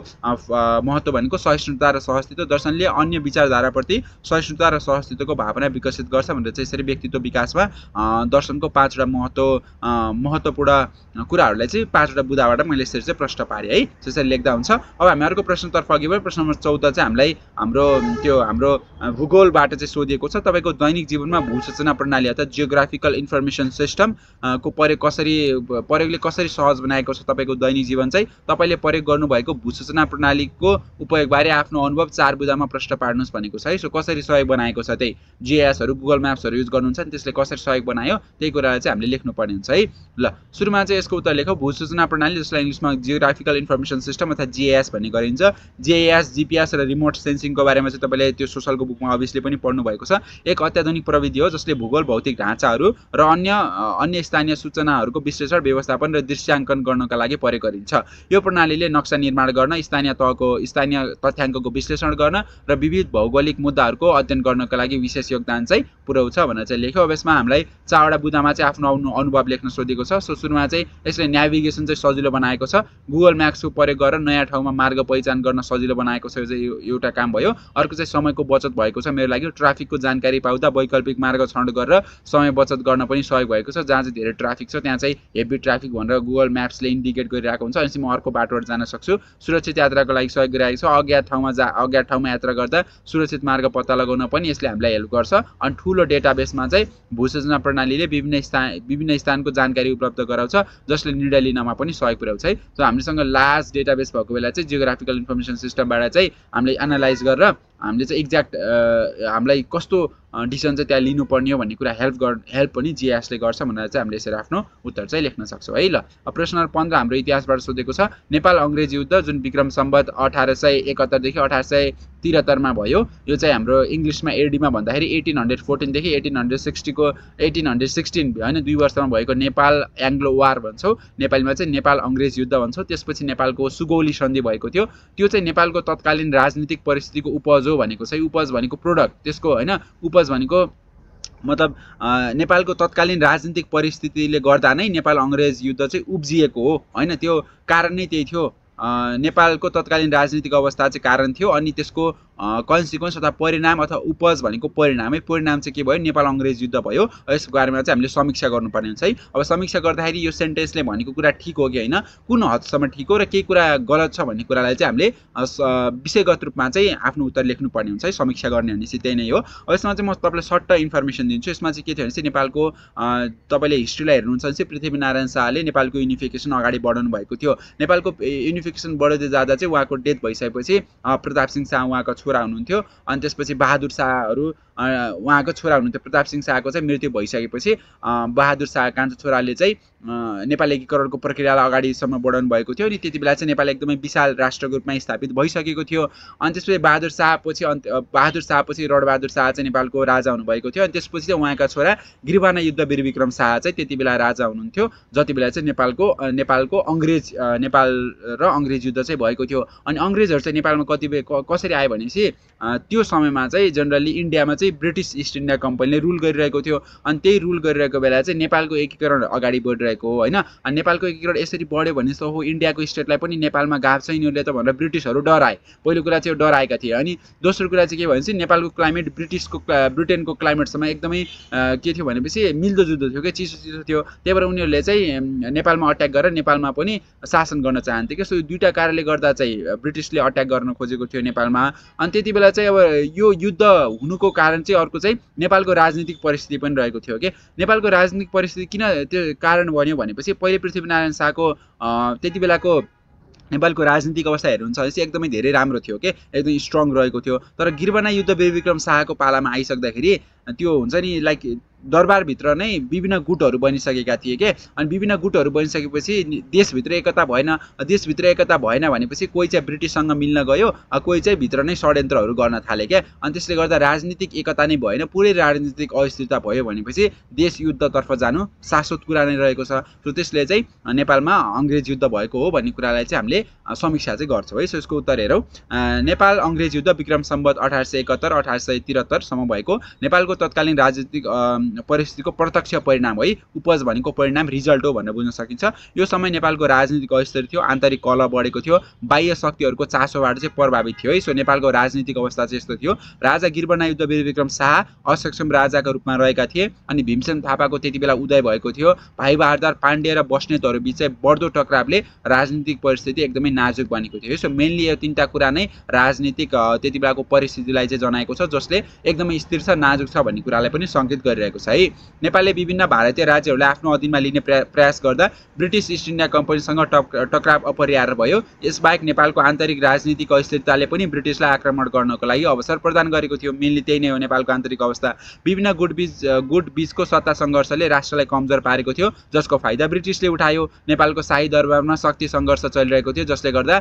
महत्त्व भनेको सहिष्णुता र सहअस्तित्व। दर्शनले अन्य विचारधाराप्रति सहिष्णुता र सहअस्तित्वको भावना विकसित गर्छ भनेर चाहिँ यसरी व्यक्तित्व विकासमा दर्शनको 5 वटा महत्त्वपूर्ण कुराहरूलाई चाहिँ 5 वटा बुँदाबाट मैले यसरी चाहिँ प्रश्न पारेँ है। त्यसरी लेख्दा हुन्छ। अब हामी अर्को प्रश्नतर्फ अघि बढ्यौँ। प्रश्न नम्बर 14 चाहिँ हामीलाई हाम्रो भूगोलबाट चाहिँ सोधिएको छ। तपाईँको दैनिक जीवनमा भूसूचना प्रणाली अर्थात् जियोग्राफिकल इन्फर्मेसन सिस्टम को प्रयोगले कसरी सहज बनाएको छ तपाईँको दैनिक जीवन चाहिँ तपाईले प्रयोग गर्नुभएको भूसूचना प्रणालीको उपयोगबारे आफ्नो अनुभव 4 बुँदामा प्रश्न पार्नुस् भनेको छ है। सो कसरी सहयोग बनाएको छ त्यही जीआईएसहरु गुगल म्याप्सहरु युज गर्नुहुन्छ नि त्यसले कसरी सहयोग बनायो त्यही कुरालाई चाहिँ हामीले लेख्नु पर्ने हुन्छ है। ल सुरुमा चाहिँ यसको उत्तर लेखौ भूसूचना प्रणाली जसलाई इंग्लिशमा जियोग्राफिकल इन्फर्मेसन सिस्टम अथवा जीआईएस भन्ने गरिन्छ। जीआईएस जीपीएस र रिमोट सेन्सिङको बारेमा चाहिँ तपाईले त्यो सोशलको बुकमा अभियसली पनि पढ्नु भएको छ। एक अत्याधुनिक प्रविधि हो जसले भूगोल भौतिक ढाँचाहरू र अन्य स्थानीय सूचनाहरूको विश्लेषण व्यवस्थापन र दृश्याङ्कन गर्नका लागि प्रयोग गरिन्छ। यो प्रणालीले नक्सा निर्माण गर्न स्थानीय तथ्याङ्कको विश्लेषण गर्न र विविध भौगोलिक मुद्दाहरूको अध्ययन गर्नका लागि विशेष योगदान चाहिँ पुर्याउँछ भनेर चाहिँ लेख्यो। अब यसमा हामीलाई 4 वटा बुँदामा चाहिँ आफ्नो अनुभव लेख्न सोधेको छ। सो सुरुमा चाहिँ यसले नेभिगेसन चाहिँ सजिलो बनाएको छ। गुगल म्याप्सको प्रयोग गरेर नयाँ ठाउँमा मार्ग पहिचान गर्न सजिलो बनाएको छ। यो चाहिँ एउटा काम भयो। अर्को चाहिँ समयको बचत भएको छ मेरो लागि। ट्राफिकको जानकारी पाउँदा वैकल्पिक मार्ग छनौट गरेर समय बचत गर्न पनि सहयोग भएको छ। जहाँ चाहिँ धेरै ट्राफिक छ त्यहाँ चाहिँ हेभी ट्राफिक भनेर गुगल म्याप्सले इन्डिकेट गरिरहेको हुन्छ। अनि म अर्को बाटोबाट जान सक्छु। सुरक्षित यात्राको लागि सहयोग गरिरहेको छ। अज्ञात ठाउँमा यात्रा गर्दा सुरक्षित मार्ग पत्ता लगाउन पनि यसले हामीलाई हेल्प गर्छ। अनि ठूलो डेटाबेसमा चाहिँ भूसूचना प्रणालीले विभिन्न स्थानको जानकारी उपलब्ध गराउँछ जसले निर्णय लिनमा पनि सहयोग पुर्याउँछ है। सो हामीसँग लार्ज डेटाबेस भएको बेला चाहिँ जियोग्राफिकल इन्फर्मेसन सिस्टमबाट चाहिँ हामीले एनालाइज गरेर हामीले चाहिँ एक्ज्याक्ट हामीलाई कस्तो डिसिजन चाहिँ त्यहाँ लिनुपर्ने हो भन्ने कुरा हेल्प पनि जीआईएसले गर्छ भनेर चाहिँ हामीले यसरी आफ्नो उत्तर चाहिँ लेख्न सक्छौँ है। ल प्रश्न नम्बर 15 हाम्रो इतिहासबाट सोधेको छ। नेपाल अंग्रेज युद्ध जुन विक्रम सम्वत 1871 देखि 1873 मा भयो। यो चाहिँ हाम्रो इंग्लिशमा एडीमा भन्दाखेरि 1814 देखि 1816 हैन 2 वर्षमा भएको नेपाल एङ्ग्लो वार भन्छौँ। नेपालीमा चाहिँ नेपाल अंग्रेज युद्ध भन्छौँ। त्यसपछि नेपालको सुगौली सन्धि भएको थियो। त्यो चाहिँ नेपालको तत्कालीन राजनीतिक परिस्थितिको उपज हो भनेको चाहिँ उपज भनेको प्रोडक्ट त्यसको हैन उपज भनेको मतलब नेपालको तत्कालीन राजनीतिक परिस्थितिले गर्दा नै नेपाल अंग्रेज युद्ध चाहिँ उब्जिएको हो हैन। त्यो कारण नै त्यही थियो। नेपालको तत्कालीन राजनीतिक अवस्था चाहिँ कारण थियो। अनि त्यसको कन्सिक्वेन्स अथवा परिणाम अथवा उपज भनेको परिणाम चाहिँ के भयो नेपाल अंग्रेज युद्ध भयो। यसको बारेमा चाहिँ हामीले समीक्षा गर्नुपर्ने हुन्छ है। अब समीक्षा गर्दाखेरि यो सेन्टेन्सले भनेको कुरा ठीक हो कि हैन कुन हदसम्म ठीक हो र के कुरा गलत छ भन्ने कुरालाई चाहिँ हामीले विषयगत रूपमा चाहिँ आफ्नो उत्तर लेख्नुपर्ने हुन्छ है। समीक्षा गर्ने भनेपछि त्यही नै हो। अब यसमा चाहिँ म तपाईलाई सर्ट इन्फर्मेसन दिन्छु। यसमा चाहिँ के थियो भने चाहिँ नेपालको तपाईले हिस्ट्रीलाई हेर्नुहुन्छ भने चाहिँ पृथ्वीनारायण शाहले नेपालको युनिफिकेसन अगाडि बढाउनु भएको थियो। नेपालको युनिफिकेसन बढ्दै जाँदा चाहिँ उहाँको डेथ भइसकेपछि प्रताप सिंह शाह उहाँको छोरा हुनुहुन्थ्यो। अनि त्यसपछि बहादुर शाहहरु उहाँको छोरा हुनुहुन्थ्यो। प्रताप सिंह शाहको चाहिँ मृत्यु भइसकेपछि बहादुर शाह कान्छो छोराले चाहिँ नेपाल एकीकरणको प्रक्रियालाई अगाडिसम्म बढाउनु भएको थियो। अनि त्यतिबेला चाहिँ नेपाल एकदमै विशाल राष्ट्रको रूपमा स्थापित भइसकेको थियो। अनि त्यसपछि बहादुर शाहपछि रणबहादुर शाह चाहिँ नेपालको राजा हुनुभएको थियो। अनि त्यसपछि चाहिँ उहाँका छोरा गृहवाना युद्ध वीर विक्रम शाह चाहिँ त्यतिबेला राजा हुनुहुन्थ्यो। जतिबेला चाहिँ नेपालको नेपाल र अंग्रेज युद्ध चाहिँ भएको थियो। अनि अंग्रेजहरु चाहिँ नेपालमा कसरी आए भनेपछि त्यो समयमा चाहिँ जनरली इन्डियामा चाहिँ ब्रिटिश ईस्ट इन्डिया कम्पनीले रुल गरिरहेको थियो। अनि त्यही रुल गरिरहेको बेला चाहिँ नेपालको एकीकरण अगाडि बढिरहेको हो हैन। अनि नेपालको एकीकरण यसरी बढ्यो भने त हो इन्डियाको स्टेटलाई पनि नेपालमा गाभ छ यिनीहरुले त भनेर ब्रिटिशहरु डराए। पहिलो कुरा चाहिँ डराएका थिए। अनि दोस्रो कुरा चाहिँ के भन्छ नेपालको क्लाइमेट ब्रिटेनको क्लाइमेटसँग एकदमै के थियो भनेपछि मिल्दोजुल्दो थियो के चिसो थियो। त्यही भएर उनीहरुले चाहिँ नेपालमा अट्याक गरेर नेपालमा पनि शासन गर्न चाहन्थे के। सो यो दुईटा कारणले गर्दा चाहिँ ब्रिटिशले अट्याक गर्न खोजेको थियो नेपालमा। अनि त्यतिबेला चाहिँ अब यो युद्ध हुनुको कारण चाहिँ अर्को चाहिँ नेपालको राजनीतिक परिस्थिति पनि रहेको थियो के। नेपालको राजनीतिक परिस्थिति किन त्यो कारण बन्यो भनेपछि पहिले पृथ्वीनारायण शाहको त्यतिबेलाको नेपालको राजनीतिक अवस्था हेर्नुहुन्छ भने चाहिँ एकदमै धेरै राम्रो थियो के एकदमै स्ट्रङ रहेको थियो। तर गृहवाना युद्ध वीर विक्रम शाहको पालामा आइसक्दाखेरि त्यो हुन्छ नि लाइक दरबारभित्र नै विभिन्न गुटहरू बनिसकेका थिए के। अनि विभिन्न गुटहरू बनिसकेपछि देशभित्र एकता भएन भनेपछि कोही चाहिँ ब्रिटिससँग मिल्न गयो कोही चाहिँ भित्र नै षड्यन्त्रहरू गर्न थाले के। अनि त्यसले गर्दा राजनीतिक एकता नै भएन पुरै राजनीतिक अस्थिरता भयो भनेपछि देश युद्धतर्फ जानु शाश्वत कुरा नै रहेको छ। सो त्यसले चाहिँ नेपालमा अंग्रेज युद्ध भएको हो भन्ने कुरालाई चाहिँ हामीले समीक्षा चाहिँ गर्छौँ है। सो यसको उत्तर हेरौँ। नेपाल अंग्रेज युद्ध विक्रम सम्वत 1871 1873 सम्म भएको नेपालको तत्कालीन राजनीतिक परिस्थितिको प्रत्यक्ष परिणाम है। उपज भनेको परिणाम रिजल्ट हो भनेर बुझ्न सकिन्छ। यो समय नेपालको राजनीतिक अस्थिर थियो। आन्तरिक कलह बढेको थियो। बाह्य शक्तिहरूको चासोबाट चाहिँ प्रभावित थियो है। सो नेपालको राजनीतिक अवस्था चाहिँ यस्तो थियो। राजा गृहवाना युद्ध वीर विक्रम शाह असक्षम राजाका रूपमा रहेका थिए। अनि भीमसेन थापाको त्यतिबेला उदय भएको थियो। भाइ बहादुर पाण्डे र बस्नेतहरु बीच चाहिँ बढ्दो टकरावले राजनीतिक परिस्थिति एकदमै नाजुक बनेको थियो। सो मेनली यो तीनटा कुरा नै राजनीतिक त्यतिबेलाको परिस्थितिलाई चाहिँ जनाएको छ जसले एकदमै स्थिर छ नाजुक छ भन्ने कुरालाई पनि संकेत गरिरहेको छ है। नेपालले विभिन्न भारतीय राज्यहरूलाई आफ्नो अधीनमा लिने प्रयास गर्दा ब्रिटिस इस्ट इन्डिया कम्पनीसँग टकराव अपरिहार्य भयो। यसबाहेक नेपालको आन्तरिक राजनीतिक अस्थिरताले पनि ब्रिटिसलाई आक्रमण गर्नको लागि अवसर प्रदान गरेको थियो। मेनली त्यही नै हो नेपालको आन्तरिक अवस्था। विभिन्न गुट बीचको सत्ता सङ्घर्षले राष्ट्रलाई कमजोर पारेको थियो, जसको फाइदा ब्रिटिसले उठायो। नेपालको शाही दरबारमा शक्ति सङ्घर्ष चलिरहेको थियो, जसले गर्दा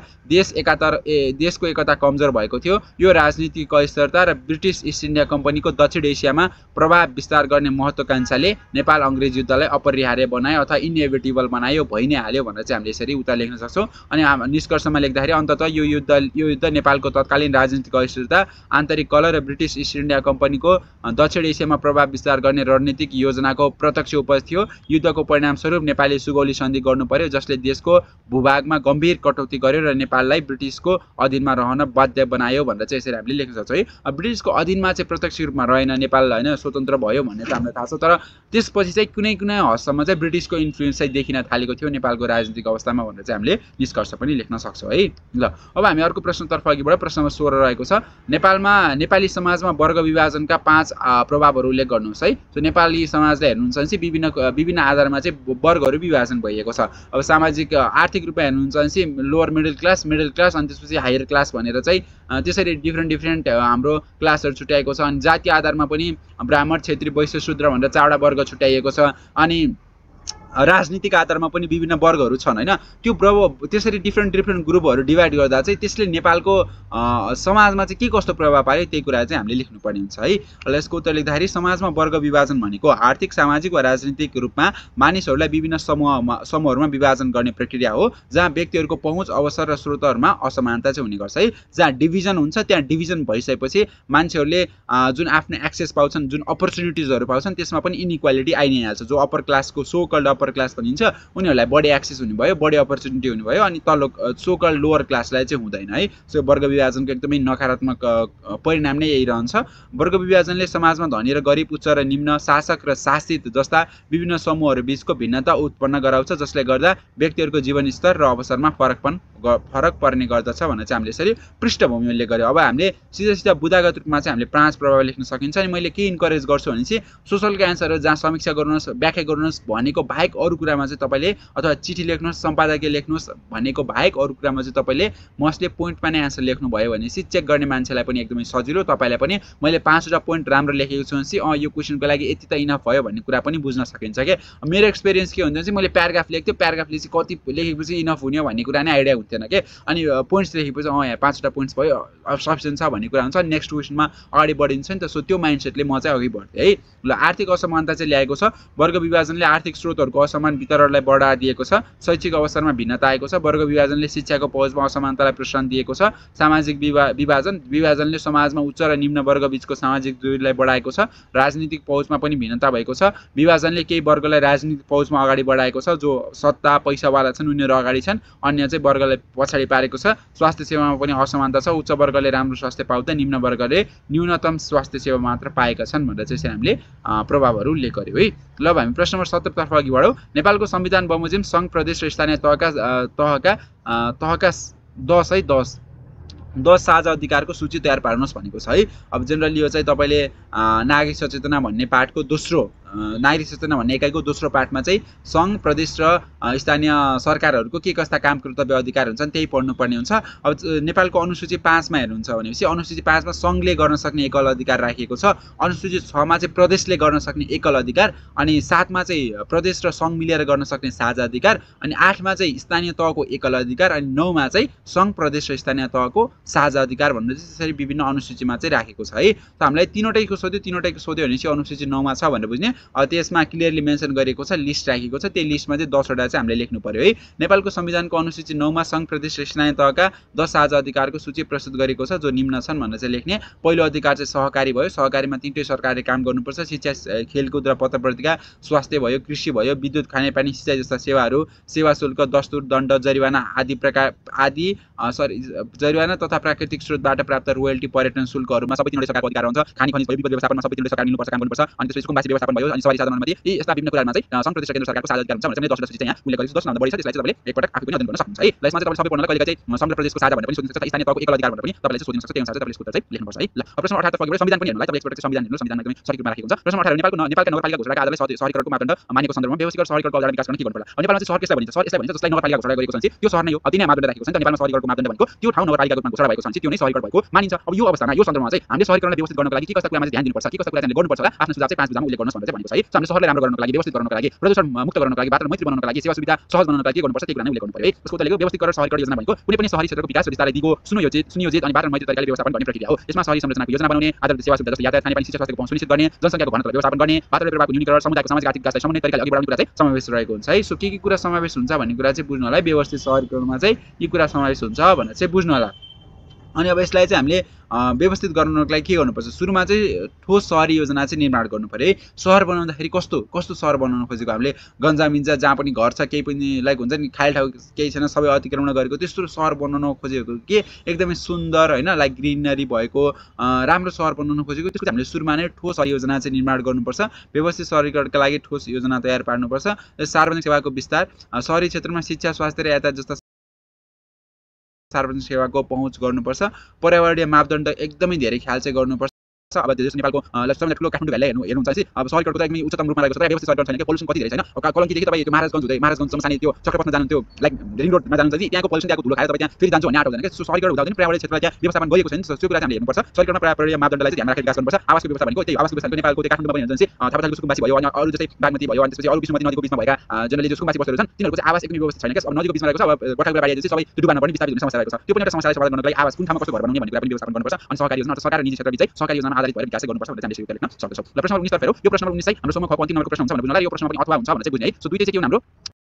देशको एकता कमजोर भएको थियो। यो राजनीतिक अस्थिरता र ब्रिटिस इस्ट इन्डिया कम्पनीको दक्षिण एसियामा प्रभाव विस्तार गर्ने महत्त्वाकांक्षाले नेपाल अङ्ग्रेज युद्धलाई अपरिहार्य बनायो अथवा इनएभिटेबल बनायो, भइ नै हाल्यो भनेर चाहिँ हामीले यसरी उत्तर लेख्न सक्छौँ। अनि निष्कर्षमा लेख्दाखेरि अन्ततः यो युद्ध नेपालको तत्कालीन राजनीतिक अस्थिरता, आन्तरिक कलह र ब्रिटिस इस्ट इन्डिया कम्पनीको दक्षिण एसियामा प्रभाव विस्तार गर्ने रणनीतिक योजनाको प्रत्यक्ष उपज थियो। युद्धको परिणामस्वरूप नेपालले सुगौली सन्धि गर्नु पर्यो, जसले देशको भूभागमा गम्भीर कटौती गर्यो र नेपाललाई ब्रिटिसको अधीनमा रहन बाध्य बनायो भनेर चाहिँ यसरी हामीले लेख्न सक्छौँ है। ब्रिटिसको अधीनमा चाहिँ प्रत्यक्ष रूपमा रहेन नेपाल होइन, स्वतन्त्र भयो भन्ने चाहिँ हामीलाई थाहा छ। तर त्यसपछि चाहिँ कुनै हदसम्म चाहिँ ब्रिटिसको इन्फ्लुएन्स चाहिँ देखिन थालेको थियो नेपालको राजनीतिक अवस्थामा भनेर चाहिँ हामीले निष्कर्ष पनि लेख्न सक्छौँ है। ल अब हामी अर्को प्रश्नतर्फ अघि बढौँ। प्रश्न नम्बर 16 रहेको छ, नेपाली समाजमा वर्ग विभाजनका 5 प्रभावहरू उल्लेख गर्नुहोस् है। सो नेपाली समाजले हेर्नुहुन्छ भने चाहिँ विभिन्न आधारमा चाहिँ वर्गहरू विभाजन भइएको छ। अब सामाजिक आर्थिक रूपमा हेर्नुहुन्छ भने चाहिँ लोवर मिडल क्लास अनि त्यसपछि हायर क्लास भनेर चाहिँ त्यसरी डिफ्रेन्ट हाम्रो क्लासहरू छुट्याएको छ। अनि जातीय आधारमा पनि ब्राह्मण, क्षेत्री, वैश्य, शूद्र भनेर 4वटा वर्ग छुट्याइएको छ। अनि राजनीतिक आधारमा पनि विभिन्न वर्गहरू छन् होइन। त्यो त्यसरी डिफ्रेन्ट ग्रुपहरू डिभाइड गर्दा चाहिँ त्यसले नेपालको समाजमा चाहिँ के कस्तो प्रभाव पार्यो त्यही कुरा चाहिँ हामीले लेख्नुपर्ने हुन्छ है। र यसको उत्तर लेख्दाखेरि समाजमा वर्ग विभाजन भनेको आर्थिक, सामाजिक वा राजनीतिक रूपमा मानिसहरूलाई विभिन्न समूहहरूमा विभाजन गर्ने प्रक्रिया हो, जहाँ व्यक्तिहरूको पहुँच, अवसर र स्रोतहरूमा असमानता चाहिँ हुने गर्छ है। जहाँ डिभिजन हुन्छ त्यहाँ डिभिजन भइसकेपछि मान्छेहरूले जुन आफ्नो एक्सेस पाउँछन्, जुन अपर्च्युनिटिजहरू पाउँछन्, त्यसमा पनि इनइक्वालिटी आइ नै हाल्छ। जो अप्पर क्लासको सो कल्ड अप्पर क्लास भनिन्छ उनीहरूलाई बढी एक्सेस हुने भयो, बढी अपर्च्युनिटी हुने भयो, अनि तल्लो सो कल्ड लोवर क्लासलाई चाहिँ हुँदैन है। सो वर्ग विभाजनको एकदमै नकारात्मक परिणाम नै यही रहन्छ। वर्ग विभाजनले समाजमा धनी र गरिब, उच्च र निम्न, शासक र शासित जस्ता विभिन्न समूहहरू बीचको भिन्नता उत्पन्न गराउँछ, जसले गर्दा व्यक्तिहरूको जीवनस्तर र अवसरमा फरक पर्ने गर्दछ भनेर चाहिँ हामीले यसरी पृष्ठभूमि उल्लेख गर्यो। अब हामीले सिधा बुदागत रूपमा चाहिँ हामीले 5 प्रभाव लेख्न सकिन्छ। अनि मैले के इन्करेज गर्छु भने चाहिँ सोसलको एन्सरहरू जहाँ समीक्षा गर्नुहोस्, व्याख्या गर्नुहोस् भनेको बाहेक अरू कुरामा चाहिँ तपाईँले अथवा चिठी लेख्नुहोस्, सम्पादकीय लेख्नुहोस् भनेको बाहेक अरू कुरामा चाहिँ तपाईँले मस्टली पोइन्टमा नै एन्सर लेख्नुभयो भने चाहिँ चेक गर्ने मान्छेलाई पनि एकदमै सजिलो, तपाईँलाई पनि मैले 5वटा पोइन्ट राम्रो लेखेको छु भने चाहिँ यो क्वेसनको लागि यति त इनफ भयो भन्ने कुरा पनि बुझ्न सकिन्छ क्या। मेरो एक्सपिरियन्स के हुन्छ चाहिँ मैले प्याराग्राफ लेख्थेँ, प्याराग्राफले चाहिँ कति लेखेपछि इनफ हुने भन्ने कुरा नै आइडिया हुन्थेन क्या। अनि पोइन्ट्स लेखेपछि यहाँ 5वटा पोइन्ट्स भयो, सफिसियन्ट छ भन्ने कुरा हुन्छ। नेक्स्ट क्वेसनमा अगाडि बढिन्छ नि त। सो त्यो माइन्डसेटले म चाहिँ अघि बढ्थेँ है। ल आर्थिक असमानता चाहिँ ल्याएको छ। वर्ग विभाजनले आर्थिक स्रोतहरूको असमान वितरणलाई बढावा दिएको छ। शैक्षिक अवसरमा भिन्नता आएको छ। वर्ग विभाजनले शिक्षाको पहुँचमा असमानतालाई प्रोत्साहन दिएको छ। सामाजिक विभाजनले समाजमा उच्च र निम्न वर्ग बीचको सामाजिक दूरीलाई बढाएको छ। राजनीतिक पहुँचमा पनि भिन्नता भएको छ। विभाजनले केही वर्गलाई राजनीतिक पहुँचमा अगाडि बढाएको छ, जो सत्ता पैसावाला छन् उनीहरू अगाडि छन्, अन्य चाहिँ वर्गलाई पछाडि पारेको छ। स्वास्थ्य सेवामा पनि असमानता छ। उच्च वर्गले राम्रो स्वास्थ्य पाउँदा निम्न वर्गले न्यूनतम स्वास्थ्य सेवा मात्र पाएका छन् भनेर चाहिँ हामीले प्रभावहरू उल्लेख गर्यौँ है। ल अब हामी प्रश्न नम्बर 17 तर्फ अघि बढौँ। नेपालको संविधान बमोजिम सङ्घ, प्रदेश र स्थानीय तहका 10 साझा अधिकारको सूची तयार पार्नुहोस् भनेको छ है। अब जेनरली यो चाहिँ तपाईँले नागरिक सचेतना भन्ने पार्टको नागरिक सचेतना भन्ने एकाइको दोस्रो पार्टमा चाहिँ सङ्घ, प्रदेश र स्थानीय सरकारहरूको के कस्ता काम, कर्तव्य, अधिकार हुन्छन् त्यही पढ्नुपर्ने हुन्छ। अब नेपालको अनुसूची 5 मा हेर्नुहुन्छ भनेपछि अनुसूची 5 मा सङ्घले गर्न सक्ने एकल अधिकार राखिएको छ। अनुसूची 6 मा चाहिँ प्रदेशले गर्न सक्ने एकल अधिकार, अनि 7 मा चाहिँ प्रदेश र सङ्घ मिलेर गर्न सक्ने साझा अधिकार, अनि 8 मा चाहिँ स्थानीय तहको एकल अधिकार, अनि 9 मा चाहिँ सङ्घ, प्रदेश र स्थानीय तहको साझा अधिकार भनेर चाहिँ त्यसरी विभिन्न अनुसूचीमा चाहिँ राखेको छ है। त हामीलाई तीनवटैको सोध्यो भनेपछि अनुसूची 9 मा छ भनेर बुझ्ने। त्यसमा क्लियरली मेन्सन गरेको छ, लिस्ट राखेको छ। त्यो लिस्टमा चाहिँ 10 वटा चाहिँ हामीले लेख्नु पर्यो है। नेपालको संविधानको अनुसूची 9 मा सङ्घ, प्रदेश र स्थानीय तहका 10 साझा अधिकारको सूची प्रस्तुत गरेको छ, जो निम्न छन् भनेर चाहिँ लेख्ने। पहिलो अधिकार चाहिँ सहकारी भयो। सहकारीमा 3टै सरकारले काम गर्नुपर्छ। शिक्षा, खेलकुद र पत्र पत्रिका, स्वास्थ्य भयो, कृषि भयो, विद्युत, खानेपानी, सिँचाइ जस्ता सेवाहरू, सेवा शुल्क, दस्तुर, दण्ड, जरिवाना जरिवाना तथा प्राकृतिक स्रोतबाट प्राप्त रोयल्टी, पर्यटन शुल्कहरूमा सबै 3वटै सरकारको अधिकार हुन्छ। खानी खनिज भयो, विद्युत व्यवस्थापनमा सबै 3वटै सरकारले लिनुपर्छ, काम गर्नुपर्छ। अनि त्यसपछि कुम्बासी व्यवस्थापन भयो, अनि सहरी साधन अनुमति यी यस्ता विभिन्न कुराहरुमा चाहिँ संघ प्रदेश र केन्द्र सरकारको साझा अधिकार हुन्छ भने चाहिँ 10 सूची चाहिँ यहाँ उल्लेख गरेको 10 भन्दा बढी छ त्यसलाई चाहिँ तपाईले एकपटक आफै पनि अध्ययन गर्न सक्नुहुन्छ है। ल यसमा चाहिँ तपाईले सबै पढ्नलाई कहिलेकाहीँ चाहिँ संघ प्रदेशको साझा भनेर पनि सोध्न सक्छ स्थानीय तहको एकल अधिकार भनेर पनि तपाईले चाहिँ सोध्न सक्छ त्यही अनुसार चाहिँ तपाईले यसको उत्तर चाहिँ लेख्नुपर्छ है। ल प्रश्न 18 तर्फ गएर संविधान पनि हेर्नुलाई तपाईले एकपटक संविधान हेर्नु संविधानमा एकदमै सठिक रूपमा राखेको हुन्छ। प्रश्न 18 नेपालका नगरपालिका घोषणाका आधारले सहरीकरणको मापदण्ड मानेको सन्दर्भमा व्यवस्थित सहरीकरणको अवधारणा विकास गर्न के गर्नुपर्ला। नेपालमा चाहिँ सहर कसलाई भनिन्छ सहर यसलाई भनिन्छ जसलाई नगरपालिका घोषणा गरेको छ भने त्यो सहर नै हो। अब तिनै मापदण्ड राखेको छ नि त नेपालमा सहरीकरणको मापदण्ड भनेको त्यो ठाउँ नगरपालिकाको रूपमा घोषणा भएको छ भने त्यो नै सहरीकरण भएको मानिन्छ। अब यो अवस्थामा यो सन्दर्भमा चाहिँ हामीले सहरीकरणलाई व्यवस्थित गर्नको लागि के कस्ता कुरामा चाहिँ ध्यान दिनुपर्छ के कस्ता कुरा चाहिँ गर्नुपर्छ होला आफ्नो सुझाव चाहिँ 5 बुँदामा उल्लेख गर्नुस् भनेर चाहिँ भनेको छ है। हामीले सहरलाई राम्रो गर्नको लागि व्यवस्थित गर्नको लागि प्रदूषण मुक्त गर्नको लागि वातावरण मैत्री बनाउनको लागि सेवा सुविधा सहज बनाउनको लागि के गर्नुपर्छ त्यही कुरा नै उल्लेख गर्नु पर्यो है। उसको उल्लेख व्यवस्थित गरेर सहरीकरण योजना भनेको कुनै पनि सहरी क्षेत्रको विकास र विस्तारलाई दिगो सुनियोजित अनि वातावरण मैत्री तरिकाले व्यवस्थापन गर्ने प्रक्रिया हो। यसमा सहरी संरचनाको योजना बनाउने आधारभूत सेवा सुविधा जस्तै यातायात खानेपानी शिक्षा स्वास्थ्यको पहुँच सुनिश्चित गर्ने जनसङ्ख्याको घनत्वलाई व्यवस्थापन गर्ने वातावरण प्रभावको न्यूनीकरण समुदायको सामाजिक आर्थिक विकासलाई समन्वय तरिकाले अघि बढाउने कुरा चाहिँ समावेश रहेको हुन्छ है। सो के कुरा समावेश हुन्छ भन्ने कुरा चाहिँ बुझ्नु होला है। व्यवस्थित सहरीकरणमा चाहिँ यी कुरा समावेश हुन्छ भनेर चाहिँ बुझ्नु होला। अनि अब यसलाई चाहिँ हामीले व्यवस्थित गर्नको लागि के गर्नुपर्छ सुरुमा चाहिँ ठोस सहरी योजना चाहिँ निर्माण गर्नु पर्यो है। सहर बनाउँदाखेरि कस्तो सहर बनाउन खोजेको हामीले गन्जामिन्छ जहाँ पनि घर छ केही पनि लाइक हुन्छ नि खाली ठाउँ केही छैन सबै अतिक्रमण गरेको त्यस्तो सहर बनाउन खोजेको के एकदमै सुन्दर हैन लाइक ग्रिनरी भएको राम्रो सहर बनाउन खोजेको त्यसको चाहिँ हामीले सुरुमा नै ठोस सहरी योजना चाहिँ निर्माण गर्नुपर्छ। व्यवस्थित सहरीकरणका लागि ठोस योजना तयार पार्नुपर्छ। सार्वजनिक सेवाको विस्तार सहरी क्षेत्रमा शिक्षा स्वास्थ्य र यातायात जस्ता सार्वजनिक सेवाको पहुँच गर्नुपर्छ। पर्यावरणीय मापदण्ड एकदमै धेरै ख्याल चाहिँ गर्नुपर्छ। अब देश नेपालको सबैभन्दा ठुलो काठमाडौँ भ्यालीलाई हेर्नुहुन्छ चाहिँ अब सहरीकरणको त एकदमै उच्चतम रूपमा रहेको छ तर व्यवस्थित सहरीकरण छैन के पोल्युसन कति धेरै छैन। कलङ्कीदेखि तपाईँ त्यो महाराजगञ्ज हुँदै महाराजगञ्ज सानी त्यो चक्रपथमा जानु त्यो लाइक रिङ रोडमा जानु चाहिँ त्यहाँको पोल्युसन त्यहाँको धुलो खाएर तपाईँ त्यहाँ फेरि जान्छु भन्ने आँट हुँदैन के। सो सहरीकरण हुँदा पनि पर्यावरणीय क्षेत्रलाई त्यहाँ व्यवस्थापन गरिएको छैन त्यो कुरा चाहिँ हामीले हेर्नुपर्छ। सहरीकरणमा पर्यावरणीय मापदण्डलाई चाहिँ ध्यानमा राखेर विकास गर्नुपर्छ। आवासको व्यवस्था भनेको त्यही आवासको व्यवस्था नेपालको त्यो काठमाडौँमा पनि हेर्नुहुन्छ थापाथालको सुकुम्बासी भयो अनि अरू जस्तै बागमती भयो अनि त्यसपछि अरू विष्णुमती नदीको बिचमा भएका जनरली जो सुकुम्बासी बस्तीहरू छन् तिनीहरूको चाहिँ आवास एकदमै व्यवस्थित छैन के। अब नदीको बिचमा रहेको छ अब बटागुरा बारी चाहिँ सबै त्यो डुबानमा पनि विस्तारित हुने समस्या रहेको छ। त्यो पनि एउटा समस्यालाई समाधान गर्नको लागि आवास कुन ठाउँमा कस्तो घर बनाउने भन्ने कुरा पनि व्यवस्थापन गर्नुपर्छ। अनि सरकारी योजना सरकार र निजी क्षेत्र चाहिँ सरकारी योजनामा आधारित भएर विकास गर्नुपर्छ भनेर हामीले लेख्न सक्छौँ। ल प्रश्न नम्बर 19 तर्फ हेरौँ। यो प्रश्न नम्बर 19 चाहिँ हाम्रो समूह ख 3 नम्बरको प्रश्न हुन्छ भनेर बुझ्नु होला। यो प्रश्नमा पनि अथवा हुन्छ भनेर चाहिँ बुझ्ने है। सो दुईटै चाहिँ के हुन् हाम्रो